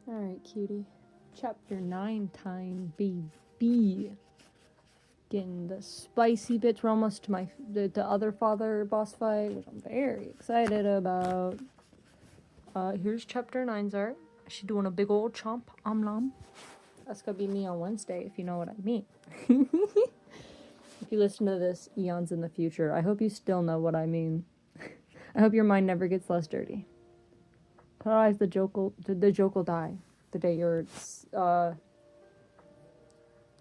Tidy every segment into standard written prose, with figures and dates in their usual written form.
Alright, cutie. Chapter 9 time, baby. Getting the spicy bits. We're almost to the other father boss fight, which I'm very excited about. Here's chapter 9's art. She's doing a big old chomp, nom. That's gonna be me on Wednesday, if you know what I mean. If you listen to this eons in the future, I hope you still know what I mean. I hope your mind never gets less dirty. Otherwise, the joke will die the day your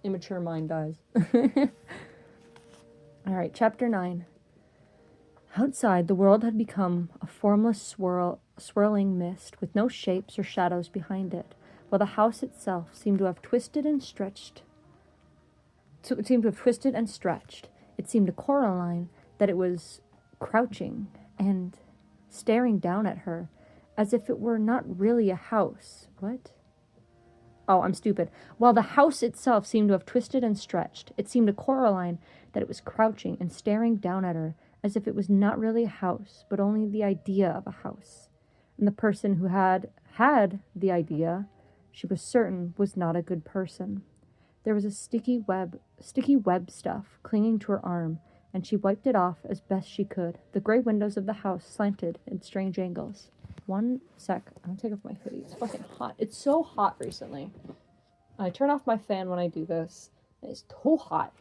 immature mind dies. Alright, chapter 9. Outside, the world had become a formless swirling mist with no shapes or shadows behind it, while the house itself seemed to have twisted and stretched. It seemed to Coraline that it was crouching and staring down at her, as if it were not really a house. What? Oh, I'm stupid. While the house itself seemed to have twisted and stretched, it seemed to Coraline that it was crouching and staring down at her, as if it was not really a house, but only the idea of a house. And the person who had the idea, she was certain, was not a good person. There was a sticky web stuff clinging to her arm, and she wiped it off as best she could. The gray windows of the house slanted in strange angles. One sec. I'm gonna take off my hoodie. It's fucking hot. It's so hot recently. I turn off my fan when I do this. It's too hot.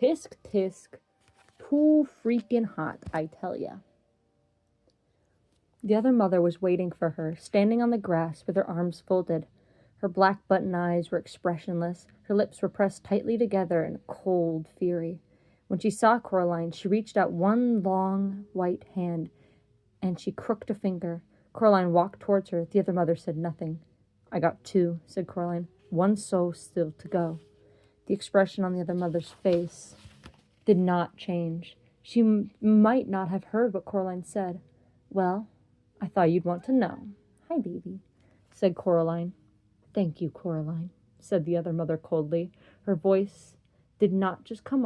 Tisk tisk. Too freaking hot, I tell ya. The other mother was waiting for her, standing on the grass with her arms folded. Her black button eyes were expressionless. Her lips were pressed tightly together in cold fury. When she saw Coraline, she reached out one long, white hand, and she crooked a finger. Coraline walked towards her. The other mother said nothing. I got 2, said Coraline. 1 soul still to go. The expression on the other mother's face did not change. She might not have heard what Coraline said. Well, I thought you'd want to know. Hi, baby, said Coraline. Thank you, Coraline, said the other mother coldly. Her voice did not just come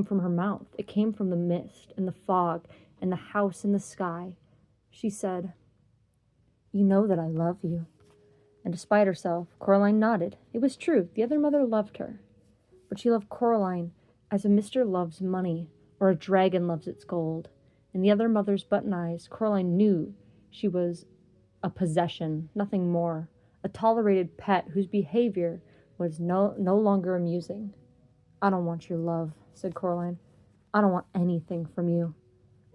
from her mouth. It came from the mist and the fog and the house in the sky. She said, You know that I love you. And despite herself, Coraline nodded. It was true. The other mother loved her. But she loved Coraline as a mister loves money or a dragon loves its gold. In the other mother's button eyes, Coraline knew she was a possession, nothing more. A tolerated pet whose behavior was no longer amusing. I don't want your love, said Coraline. I don't want anything from you.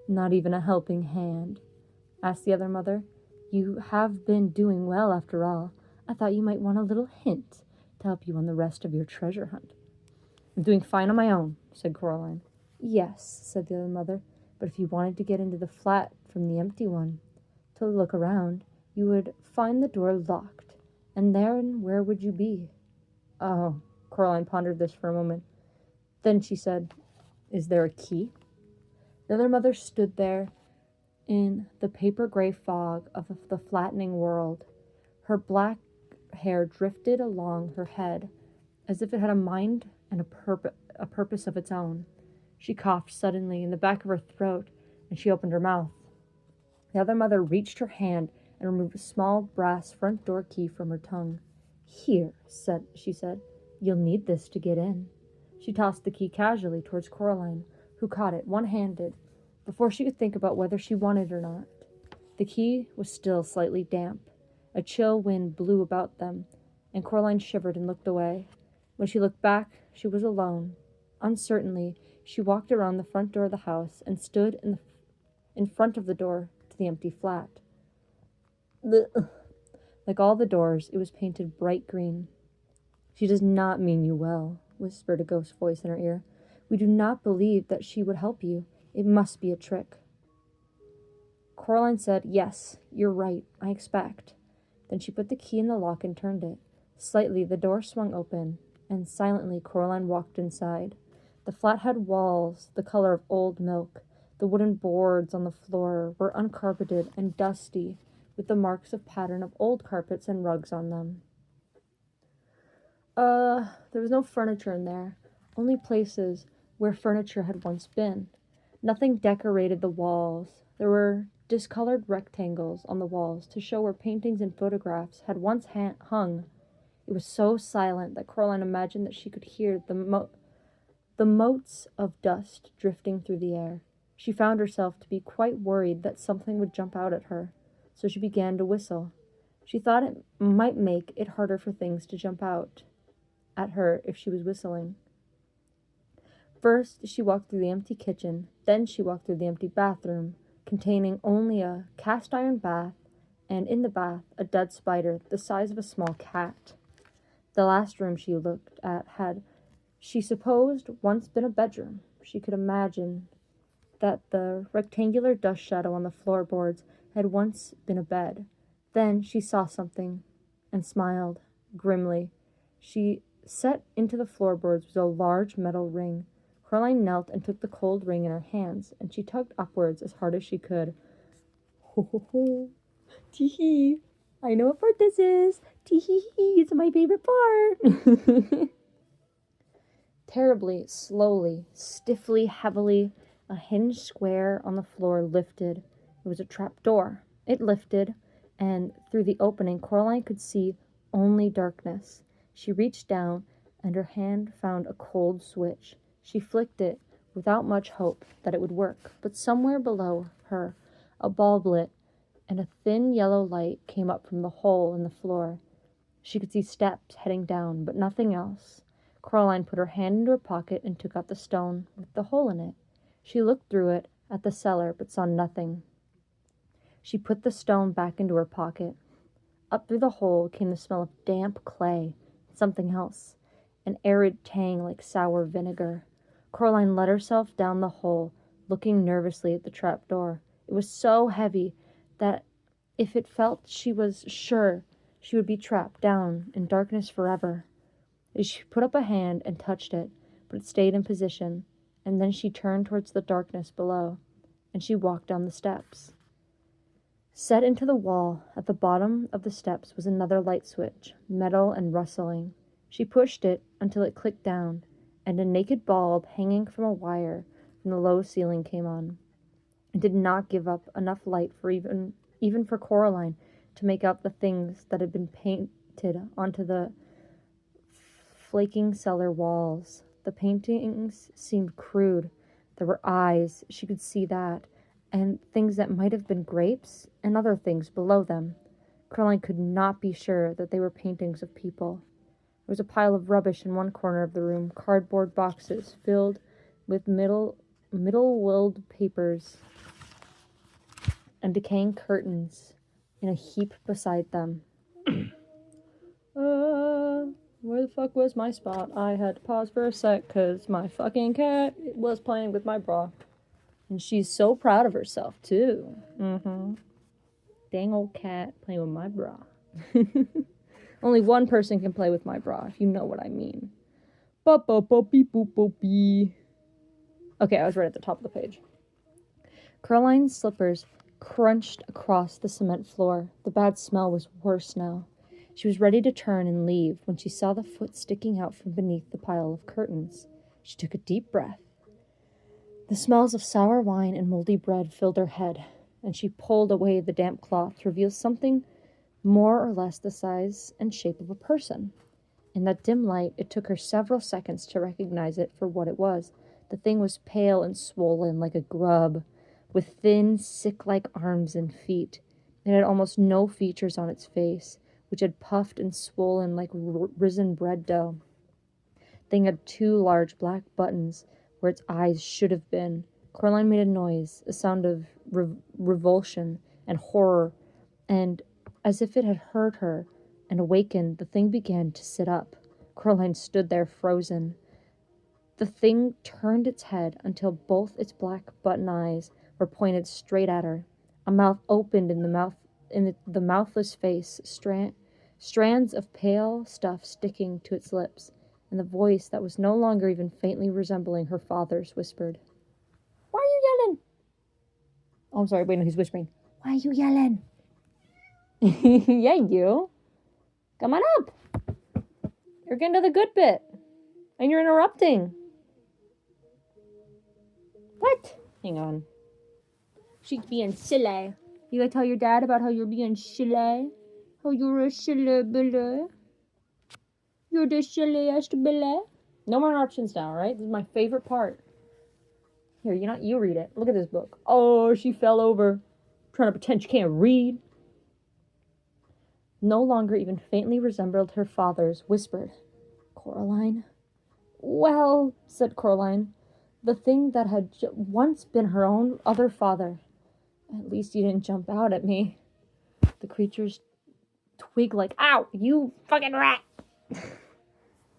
Not even a helping hand, asked the other mother. You have been doing well after all. I thought you might want a little hint to help you on the rest of your treasure hunt. I'm doing fine on my own, said Coraline. Yes, said the other mother, but if you wanted to get into the flat from the empty one, to look around, you would find the door locked, and then where would you be? Oh, Coraline pondered this for a moment. Then she said, Is there a key? The other mother stood there in the paper-gray fog of the flattening world. Her black hair drifted along her head as if it had a mind and a purpose of its own. She coughed suddenly in the back of her throat, and she opened her mouth. The other mother reached her hand and removed a small brass front door key from her tongue. Here, she said, you'll need this to get in. She tossed the key casually towards Coraline, who caught it one-handed, before she could think about whether she wanted it or not. The key was still slightly damp. A chill wind blew about them, and Coraline shivered and looked away. When she looked back, she was alone. Uncertainly, she walked around the front door of the house and stood in front of the door to the empty flat. Like all the doors, it was painted bright green. She does not mean you well, whispered a ghost voice in her ear. We do not believe that she would help you. It must be a trick. Coraline said, Yes, you're right, I expect. Then she put the key in the lock and turned it. Slightly, the door swung open, and silently Coraline walked inside. The flat had walls the color of old milk. The wooden boards on the floor were uncarpeted and dusty, with the marks of pattern of old carpets and rugs on them. There was no furniture in there, only places where furniture had once been. Nothing decorated the walls. There were discolored rectangles on the walls to show where paintings and photographs had once hung. It was so silent that Coraline imagined that she could hear the motes of dust drifting through the air. She found herself to be quite worried that something would jump out at her, so she began to whistle. She thought it might make it harder for things to jump out at her if she was whistling. First, she walked through the empty kitchen, then she walked through the empty bathroom, containing only a cast-iron bath, and in the bath, a dead spider the size of a small cat. The last room she looked at had, she supposed, once been a bedroom. She could imagine that the rectangular dust shadow on the floorboards had once been a bed. Then she saw something and smiled grimly. She set into the floorboards was a large metal ring. Coraline knelt and took the cold ring in her hands, and she tugged upwards as hard as she could. Ho ho ho! Tee-hee! I know what part this is! Tee-hee-hee! It's my favorite part! Terribly, slowly, stiffly, heavily, a hinged square on the floor lifted. It was a trap door. It lifted, and through the opening Coraline could see only darkness. She reached down, and her hand found a cold switch. She flicked it without much hope that it would work, but somewhere below her a bulb lit, and a thin yellow light came up from the hole in the floor. She could see steps heading down, but nothing else. Coraline put her hand into her pocket and took out the stone with the hole in it. She looked through it at the cellar, but saw nothing. She put the stone back into her pocket. Up through the hole came the smell of damp clay and something else, an arid tang like sour vinegar. Coraline let herself down the hole, looking nervously at the trap door. It was so heavy that if it felt, she was sure she would be trapped down in darkness forever. She put up a hand and touched it, but it stayed in position, and then she turned towards the darkness below, and she walked down the steps. Set into the wall at the bottom of the steps was another light switch, metal and rustling. She pushed it until it clicked down, and a naked bulb hanging from a wire from the low ceiling came on. It did not give up enough light for even for Coraline to make out the things that had been painted onto the flaking cellar walls. The paintings seemed crude. There were eyes, she could see that, and things that might have been grapes, and other things below them. Coraline could not be sure that they were paintings of people. There was a pile of rubbish in one corner of the room, cardboard boxes filled with middle-willed papers and decaying curtains in a heap beside them. Where the fuck was my spot? I had to pause for a sec because my fucking cat was playing with my bra. And she's so proud of herself, too. Dang old cat playing with my bra. Only one person can play with my bra, if you know what I mean. Okay, I was right at the top of the page. Caroline's slippers crunched across the cement floor. The bad smell was worse now. She was ready to turn and leave when she saw the foot sticking out from beneath the pile of curtains. She took a deep breath. The smells of sour wine and moldy bread filled her head, and she pulled away the damp cloth to reveal something more or less the size and shape of a person. In that dim light, it took her several seconds to recognize it for what it was. The thing was pale and swollen like a grub, with thin, sick-like arms and feet. It had almost no features on its face, which had puffed and swollen like risen bread dough. The thing had 2 large black buttons where its eyes should have been. Coraline made a noise, a sound of revulsion and horror, and as if it had heard her and awakened, the thing began to sit up. Coraline stood there frozen. The thing turned its head until both its black button eyes were pointed straight at her. A mouth opened in the mouthless face, strands of pale stuff sticking to its lips, and the voice that was no longer even faintly resembling her father's whispered, "Why are you yelling?" Oh, I'm sorry, wait, no, he's whispering, "Why are you yelling?" Yeah, you. Come on up. You're getting to the good bit, and you're interrupting. What? Hang on. She's being silly. You gotta tell your dad about how you're being silly. How you're a silly Billy. You're the silliest Billy. No more interruptions now, right? This is my favorite part. Here, you read it. Look at this book. Oh, she fell over. Trying to pretend she can't read. No longer even faintly resembled her father's, whispered, Coraline. Well, said Coraline, the thing that had once been her own other father. At least you didn't jump out at me. The creatures twig like, ow, you fucking rat. I'm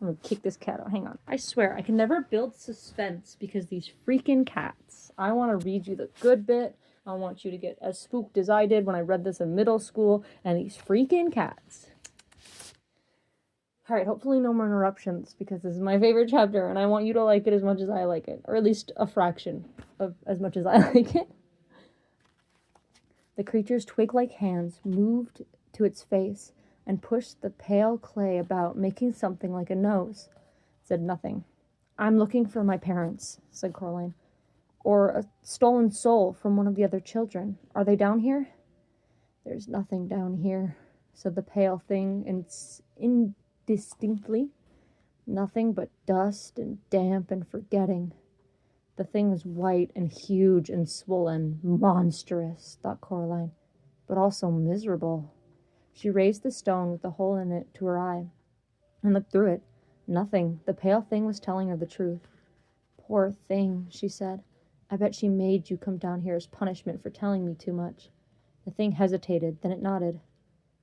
gonna kick this cat out. Hang on. I swear, I can never build suspense because these freaking cats. I want to read you the good bit. I want you to get as spooked as I did when I read this in middle school. And these freaking cats. Alright, hopefully no more interruptions because this is my favorite chapter and I want you to like it as much as I like it. Or at least a fraction of as much as I like it. The creature's twig-like hands moved to its face and pushed the pale clay about, making something like a nose. It said nothing. I'm looking for my parents, said Coraline. Or a stolen soul from one of the other children. Are they down here? There's nothing down here, said the pale thing indistinctly. Nothing but dust and damp and forgetting. The thing was white and huge and swollen, monstrous, thought Coraline, but also miserable. She raised the stone with the hole in it to her eye and looked through it. Nothing. The pale thing was telling her the truth. Poor thing, she said. I bet she made you come down here as punishment for telling me too much. The thing hesitated, then it nodded.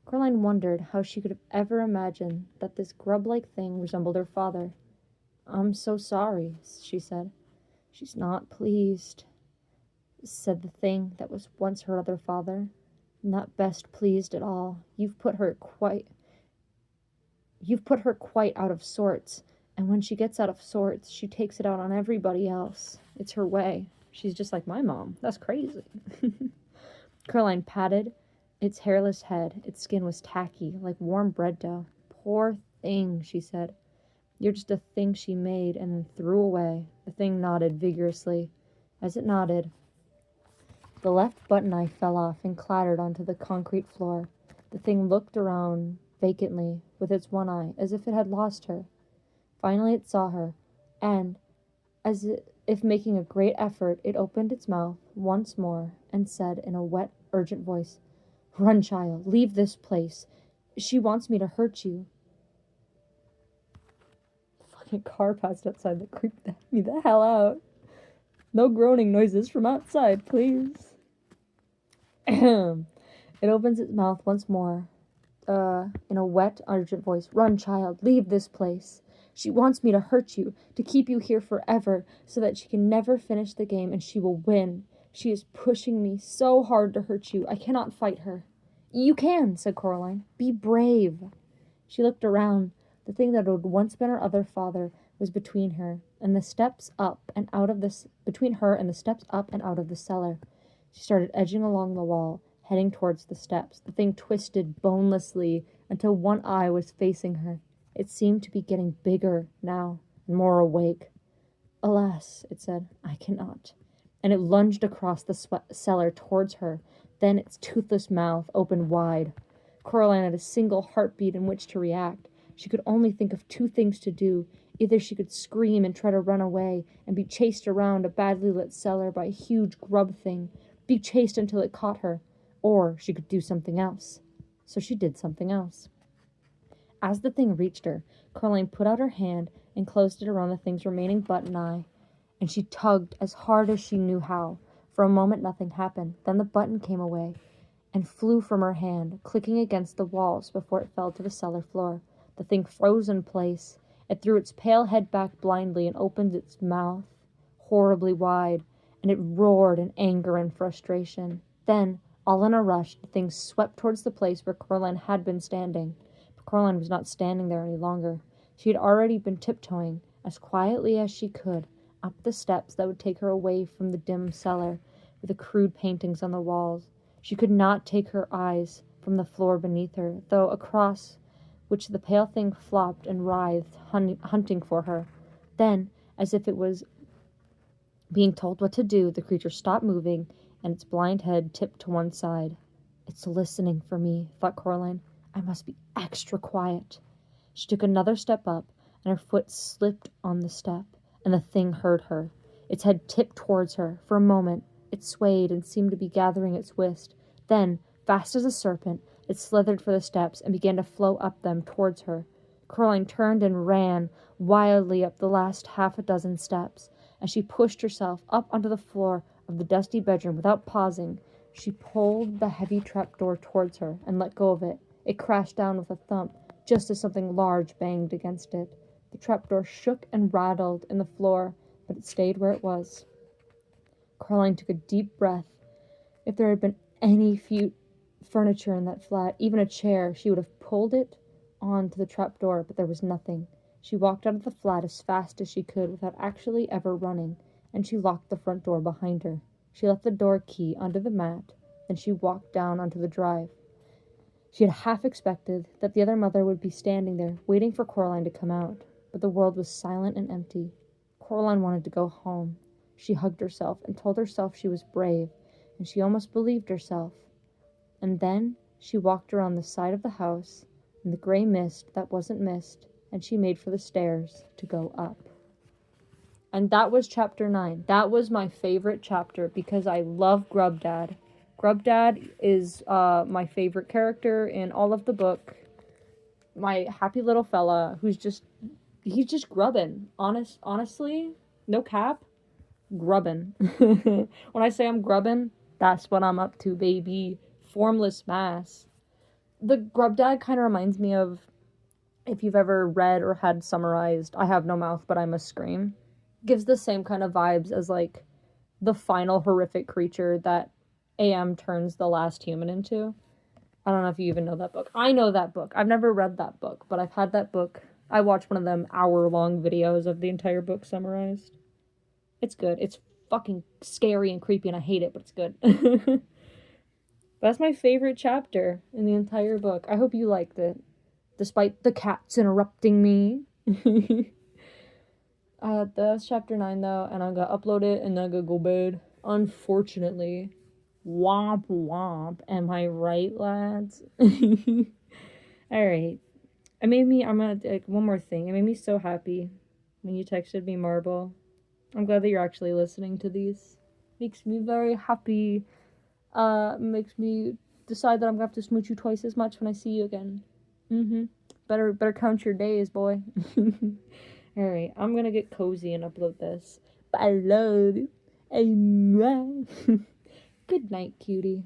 Coraline wondered how she could have ever imagined that this grub-like thing resembled her father. I'm so sorry, she said. She's not pleased, said the thing that was once her other father. Not best pleased at all. You've put her quite out of sorts, and when she gets out of sorts, she takes it out on everybody else. It's her way. She's just like my mom. That's crazy. Coraline patted its hairless head. Its skin was tacky, like warm bread dough. Poor thing, she said. You're just a thing she made and then threw away. The thing nodded vigorously. As it nodded, the left button eye fell off and clattered onto the concrete floor. The thing looked around vacantly with its one eye, as if it had lost her. Finally it saw her, and, as if making a great effort, it opened its mouth once more and said in a wet, urgent voice, Run, child, leave this place. She wants me to hurt you. A car passed outside that creeped me the hell out. No groaning noises from outside, please. It opens its mouth once more, in a wet, urgent voice. Run, child, leave this place. She wants me to hurt you, to keep you here forever, so that she can never finish the game and she will win. She is pushing me so hard to hurt you. I cannot fight her. You can, said Coraline. Be brave. She looked around. The thing that had once been her other father was between her and the steps up and out of this between her and the steps up and out of the cellar. She started edging along the wall, heading towards the steps. The thing twisted bonelessly until one eye was facing her. It seemed to be getting bigger now and more awake. Alas, it said, I cannot. And it lunged across the cellar towards her. Then its toothless mouth opened wide. Coraline had a single heartbeat in which to react. She could only think of two things to do. Either she could scream and try to run away and be chased around a badly lit cellar by a huge grub thing, be chased until it caught her, or she could do something else. So she did something else. As the thing reached her, Coraline put out her hand and closed it around the thing's remaining button eye, and she tugged as hard as she knew how. For a moment nothing happened. Then the button came away and flew from her hand, clicking against the walls before it fell to the cellar floor. The thing froze in place. It threw its pale head back blindly and opened its mouth horribly wide, and it roared in anger and frustration. Then, all in a rush, the thing swept towards the place where Coraline had been standing. But Coraline was not standing there any longer. She had already been tiptoeing, as quietly as she could, up the steps that would take her away from the dim cellar with the crude paintings on the walls. She could not take her eyes from the floor beneath her, though across which the pale thing flopped and writhed, hunting for her. Then, as if it was being told what to do, the creature stopped moving and its blind head tipped to one side. It's listening for me, thought Coraline. I must be extra quiet. She took another step up, and her foot slipped on the step, and the thing heard her. Its head tipped towards her. For a moment, it swayed and seemed to be gathering its wist. Then, fast as a serpent, it slithered for the steps and began to flow up them towards her. Coraline turned and ran wildly up the last half a dozen steps. As she pushed herself up onto the floor of the dusty bedroom without pausing, she pulled the heavy trapdoor towards her and let go of it. It crashed down with a thump, just as something large banged against it. The trapdoor shook and rattled in the floor, but it stayed where it was. Coraline took a deep breath. If there had been any furniture in that flat, even a chair, she would have pulled it onto the trapdoor, but there was nothing. She walked out of the flat as fast as she could without actually ever running, and she locked the front door behind her. She left the door key under the mat, then she walked down onto the drive. She had half expected that the other mother would be standing there, waiting for Coraline to come out, but the world was silent and empty. Coraline wanted to go home. She hugged herself and told herself she was brave, and she almost believed herself. And then she walked around the side of the house in the gray mist that wasn't mist, and she made for the stairs to go up. And that was chapter 9. That was my favorite chapter because I love Grubdad. Grubdad is my favorite character in all of the book. My happy little fella who's he's just grubbin'. Honestly, no cap, grubbin'. When I say I'm grubbin', that's what I'm up to, baby. Formless mass. The Grubdad kind of reminds me of, if you've ever read or had summarized I Have No Mouth But I Must Scream. Gives the same kind of vibes as like the final horrific creature that AM turns the last human into. I don't know if you even know that book. I know that book. I've never read that book, but I've had that book. I watched one of them hour-long videos of the entire book summarized. It's good. It's fucking scary and creepy and I hate it, but it's good. That's my favorite chapter in the entire book. I hope you liked it, despite the cats interrupting me. That's chapter 9 though, and I'm gonna upload it and then I'm gonna go bed. Unfortunately. Womp womp. Am I right, lads? Alright. I'm gonna, one more thing. It made me so happy when you texted me Marble. I'm glad that you're actually listening to these. Makes me very happy. Makes me decide that I'm gonna have to smooch you twice as much when I see you again. Better count your days, boy. Alright, I'm gonna get cozy and upload this. But I love you. Good night, cutie.